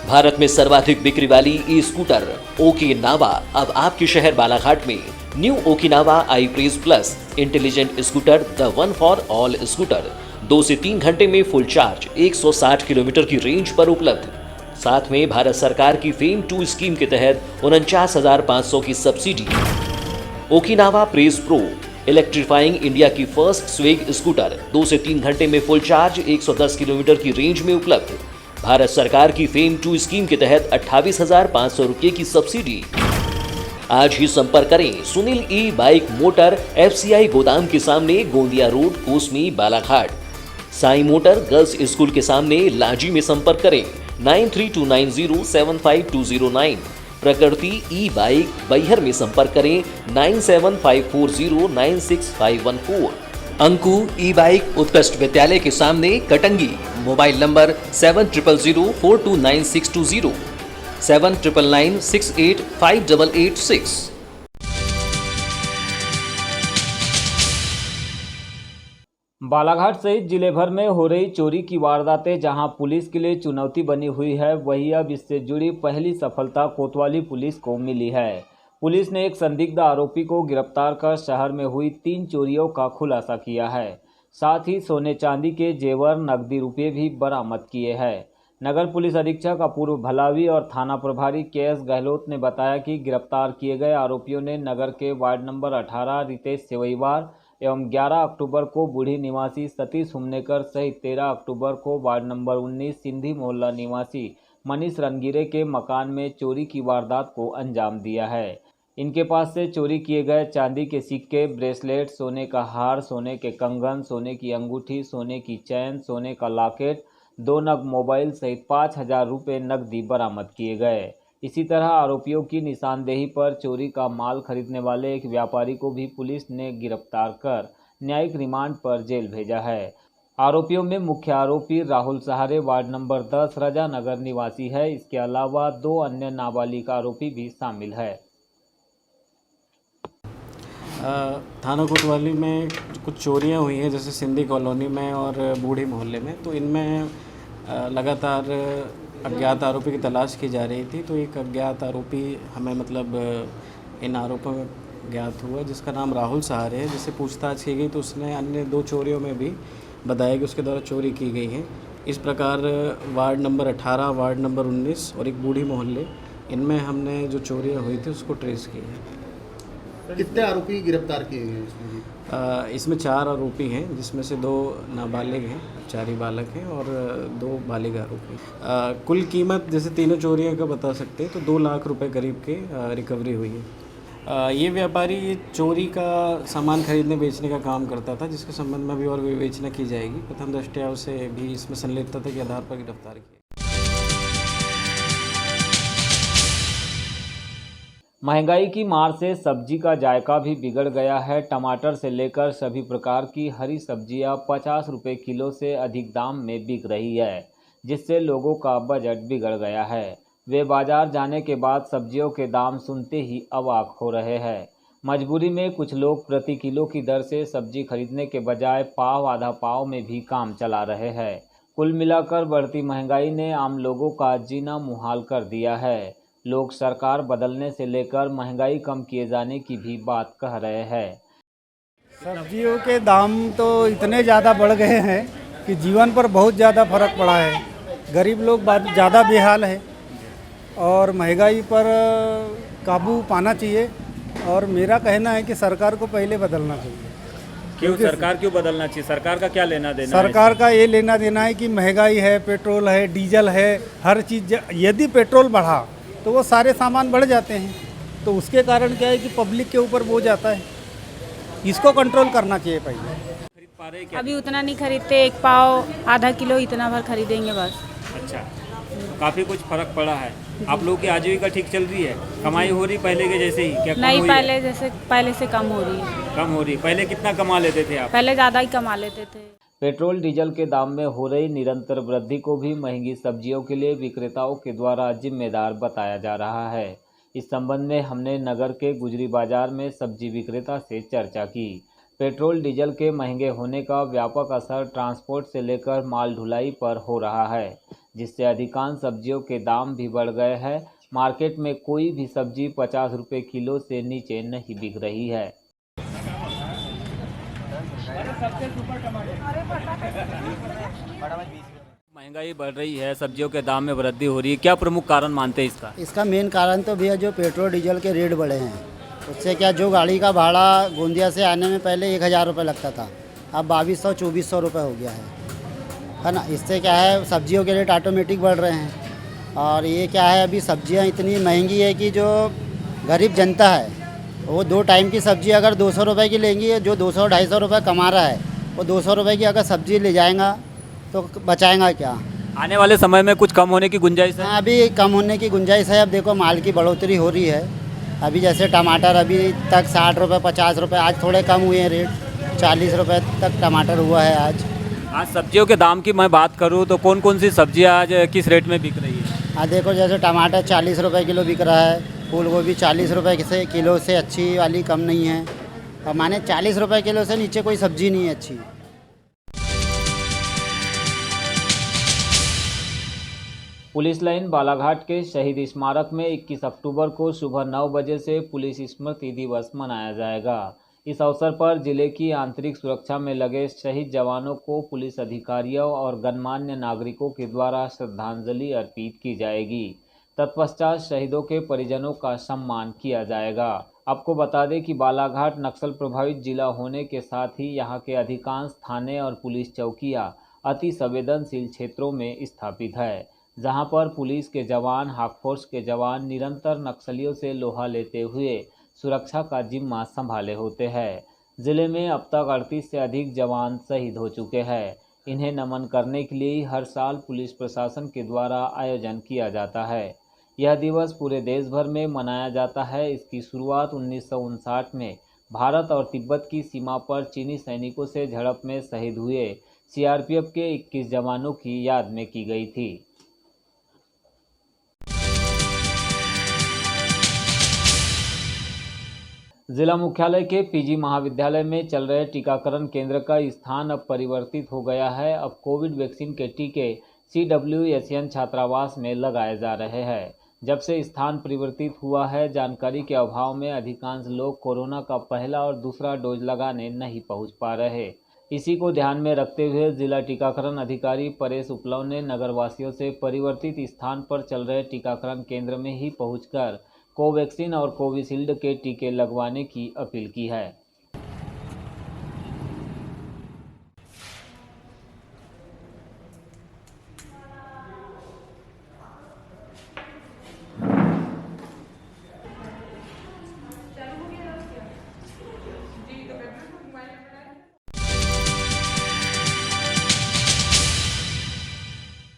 भारत में सर्वाधिक बिक्री वाली ई स्कूटर ओकिनावा अब आपके शहर बालाघाट में। New Okinawa I praise plus intelligent scooter, the one for all scooter 2 से 3 घंटे में फुल चार्ज 160 किलोमीटर की रेंज पर उपलब्ध। साथ में भारत सरकार की फेम 2 स्कीम के तहत 49,500 की subsidy. Okinawa praise pro electrifying India की फर्स्ट स्विग स्कूटर 2 से 3 घंटे में फुल चार्ज 110 किलोमीटर की रेंज में उपलब्ध। भारत सरकार की फेम 2 स्कीम के तहत 28,500 रुपये की सब्सिडी। आज ही संपर्क करें सुनील ई बाइक मोटर FCI गोदाम के सामने, Gondia road, Kosmi, Balaghat. Sai motor girls school के सामने, लांजी में संपर्क करें 9329075209। प्रकृति ई बाइक बैहर में संपर्क करें 9754096514। अंकु ई बाइक उत्कृष्ट विद्यालय के सामने, कटंगी। Mobile number 7000429620 7999685886। बालाघाट सहित जिले भर में हो रही चोरी की वारदातें जहां पुलिस के लिए चुनौती बनी हुई है, वहीं अब इससे जुड़ी पहली सफलता कोतवाली पुलिस को मिली है। पुलिस ने एक संदिग्ध आरोपी को गिरफ्तार कर शहर में हुई 3 चोरियों का खुलासा किया है। साथ ही सोने चांदी के जेवर, नकदी रुपये भी बरामद किए हैं। नगर पुलिस अधीक्षक अपूर्व भलावी और थाना प्रभारी KS गहलोत ने बताया कि गिरफ्तार किए गए आरोपियों ने नगर के वार्ड नंबर 18 रितेश सेवईवार एवं 11 अक्टूबर को बूढ़ी निवासी सतीश हुमनेकर सहित 13 अक्टूबर को वार्ड नंबर 19 सिंधी मोहल्ला निवासी मनीष रनगिरे के मकान में चोरी की वारदात को अंजाम दिया है। इनके पास से चोरी किए गए चांदी के सिक्के, ब्रेसलेट, सोने का हार, सोने के कंगन, सोने की अंगूठी, सोने की चैन, सोने का लॉकेट, 2 नग मोबाइल सहित 5,000 रुपये नकदी बरामद किए गए। इसी तरह आरोपियों की निशानदेही पर चोरी का माल खरीदने वाले एक व्यापारी को भी पुलिस ने गिरफ्तार कर न्यायिक रिमांड पर जेल भेजा है। आरोपियों में मुख्य आरोपी राहुल सहारे वार्ड नंबर 10 रजा नगर निवासी है। इसके अलावा 2 अन्य नाबालिग आरोपी भी शामिल है। थाना कोतवाली में कुछ चोरियां हुई हैं, जैसे सिंधी कॉलोनी में और बूढ़ी मोहल्ले में। तो इनमें लगातार अज्ञात आरोपी की तलाश की जा रही थी। तो एक अज्ञात आरोपी हमें इन आरोपों में ज्ञात हुआ, जिसका नाम राहुल सहारे है। जिससे पूछताछ की गई तो उसने अन्य 2 चोरियों में भी बताया कि उसके द्वारा चोरी की गई है। इस प्रकार वार्ड नंबर 18, वार्ड नंबर 19 और एक बूढ़ी मोहल्ले, इनमें हमने जो चोरियाँ हुई थी उसको ट्रेस की है। कितने आरोपी गिरफ्तार किए गए इसमें? इसमें 4 आरोपी हैं, जिसमें से 2 नाबालिग हैं, 4 ही बालक हैं और 2 बालिग आरोपी। कुल कीमत जैसे तीनों चोरियों का बता सकते हैं तो 2 लाख रुपए करीब के रिकवरी हुई है। ये व्यापारी चोरी का सामान खरीदने बेचने का काम करता था, जिसके संबंध में भी और विवेचना की जाएगी। प्रथम दृष्टया उसे भी इसमें संलिप्तता के आधार पर गिरफ्तार किया। महंगाई की मार से सब्जी का जायका भी बिगड़ गया है। टमाटर से लेकर सभी प्रकार की हरी सब्जियां 50 रुपये किलो से अधिक दाम में बिक रही है, जिससे लोगों का बजट बिगड़ गया है। वे बाजार जाने के बाद सब्जियों के दाम सुनते ही अवाक हो रहे हैं। मजबूरी में कुछ लोग प्रति किलो की दर से सब्जी खरीदने के बजाय पाव, आधा पाव में भी काम चला रहे हैं। कुल मिलाकर बढ़ती महंगाई ने आम लोगों का जीना मुहाल कर दिया है। लोग सरकार बदलने से लेकर महंगाई कम किए जाने की भी बात कह रहे हैं। सब्जियों के दाम तो इतने ज़्यादा बढ़ गए हैं कि जीवन पर बहुत ज़्यादा फर्क पड़ा है। गरीब लोग ज़्यादा बेहाल है और महंगाई पर काबू पाना चाहिए। और मेरा कहना है कि सरकार को पहले बदलना चाहिए। क्यों सरकार क्यों बदलना चाहिए? सरकार का क्या लेना देना? सरकार का ये लेना देना है कि महंगाई है, पेट्रोल है, डीजल है, हर चीज़। यदि पेट्रोल बढ़ा तो वो सारे सामान बढ़ जाते हैं, तो उसके कारण क्या है कि पब्लिक के ऊपर बोझ आता है। इसको कंट्रोल करना चाहिए पहले। खरीद पा रहे क्या? अभी उतना नहीं खरीदते, 1 पाव, आधा किलो इतना भर खरीदेंगे बस। अच्छा, काफ़ी कुछ फर्क पड़ा है। आप लोगों की आजीविका ठीक चल रही है? कमाई हो रही पहले के जैसे ही? क्या नहीं, पहले से कम हो रही है। कम हो रही? पहले कितना कमा लेते थे आप? पहले ज़्यादा ही कमा लेते थे। पेट्रोल डीजल के दाम में हो रही निरंतर वृद्धि को भी महंगी सब्जियों के लिए विक्रेताओं के द्वारा जिम्मेदार बताया जा रहा है। इस संबंध में हमने नगर के गुजरी बाजार में सब्जी विक्रेता से चर्चा की। पेट्रोल डीजल के महंगे होने का व्यापक असर ट्रांसपोर्ट से लेकर माल ढुलाई पर हो रहा है, जिससे अधिकांश सब्जियों के दाम भी बढ़ गए हैं। मार्केट में कोई भी सब्जी 50 रुपये किलो से नीचे नहीं बिक रही है। महंगाई बढ़ रही है, सब्जियों के दाम में वृद्धि हो रही है, क्या प्रमुख कारण मानते हैं इसका? इसका मेन कारण तो भैया जो पेट्रोल डीजल के रेट बढ़े हैं, उससे क्या जो गाड़ी का भाड़ा गोंदिया से आने में पहले 1000 रुपये लगता था, अब 2200-2400 रुपये हो गया है ना। इससे क्या है, सब्जियों के रेट ऑटोमेटिक बढ़ रहे हैं। और ये क्या है, अभी सब्जियां इतनी महंगी है कि जो गरीब जनता है वो 2 टाइम की सब्जी अगर 200 रुपये की लेंगी, जो 200-250 रुपये कमा रहा है वो 200 रुपये की अगर सब्जी ले जाएगा तो बचाएगा क्या? आने वाले समय में कुछ कम होने की गुंजाइश है? हाँ, अभी कम होने की गुंजाइश है। अब देखो माल की बढ़ोतरी हो रही है। अभी जैसे टमाटर अभी तक 60 रुपये 50 रुपये, आज थोड़े कम हुए हैं रेट, 40 रुपये तक टमाटर हुआ है आज। सब्जियों के दाम की मैं बात करूं तो कौन कौन सी सब्जियां आज किस रेट में बिक रही है? हाँ देखो, जैसे टमाटर 40 रुपये किलो बिक रहा है, फूल गोभी 40 रुपये से किलो से अच्छी वाली कम नहीं है, और माने 40 रुपये किलो से नीचे कोई सब्जी नहीं है अच्छी। पुलिस लाइन बालाघाट के शहीद स्मारक में 21 अक्टूबर को सुबह 9 बजे से पुलिस स्मृति दिवस मनाया जाएगा। इस अवसर पर जिले की आंतरिक सुरक्षा में लगे शहीद जवानों को पुलिस अधिकारियों और गणमान्य नागरिकों के द्वारा श्रद्धांजलि अर्पित की जाएगी। तत्पश्चात शहीदों के परिजनों का सम्मान किया जाएगा। आपको बता दें कि बालाघाट नक्सल प्रभावित जिला होने के साथ ही यहाँ के अधिकांश थाने और पुलिस चौकियाँ अति संवेदनशील क्षेत्रों में स्थापित है, जहां पर पुलिस के जवान, हाक फोर्स के जवान निरंतर नक्सलियों से लोहा लेते हुए सुरक्षा का जिम्मा संभाले होते हैं। जिले में अब तक 38 से अधिक जवान शहीद हो चुके हैं। इन्हें नमन करने के लिए हर साल पुलिस प्रशासन के द्वारा आयोजन किया जाता है। यह दिवस पूरे देश भर में मनाया जाता है। इसकी शुरुआत 1959 में भारत और तिब्बत की सीमा पर चीनी सैनिकों से झड़प में शहीद हुए सीआरपीएफ के 21 जवानों की याद में की गई थी। जिला मुख्यालय के पीजी महाविद्यालय में चल रहे टीकाकरण केंद्र का स्थान अब परिवर्तित हो गया है। अब कोविड वैक्सीन के टीके CWSN छात्रावास में लगाए जा रहे हैं। जब से स्थान परिवर्तित हुआ है, जानकारी के अभाव में अधिकांश लोग कोरोना का पहला और दूसरा डोज लगाने नहीं पहुंच पा रहे। इसी को ध्यान में रखते हुए जिला टीकाकरण अधिकारी परेश उपलव ने नगरवासियों से परिवर्तित स्थान पर चल रहे टीकाकरण केंद्र में ही पहुंचकर कोवैक्सीन और कोविशील्ड के टीके लगवाने की अपील की है।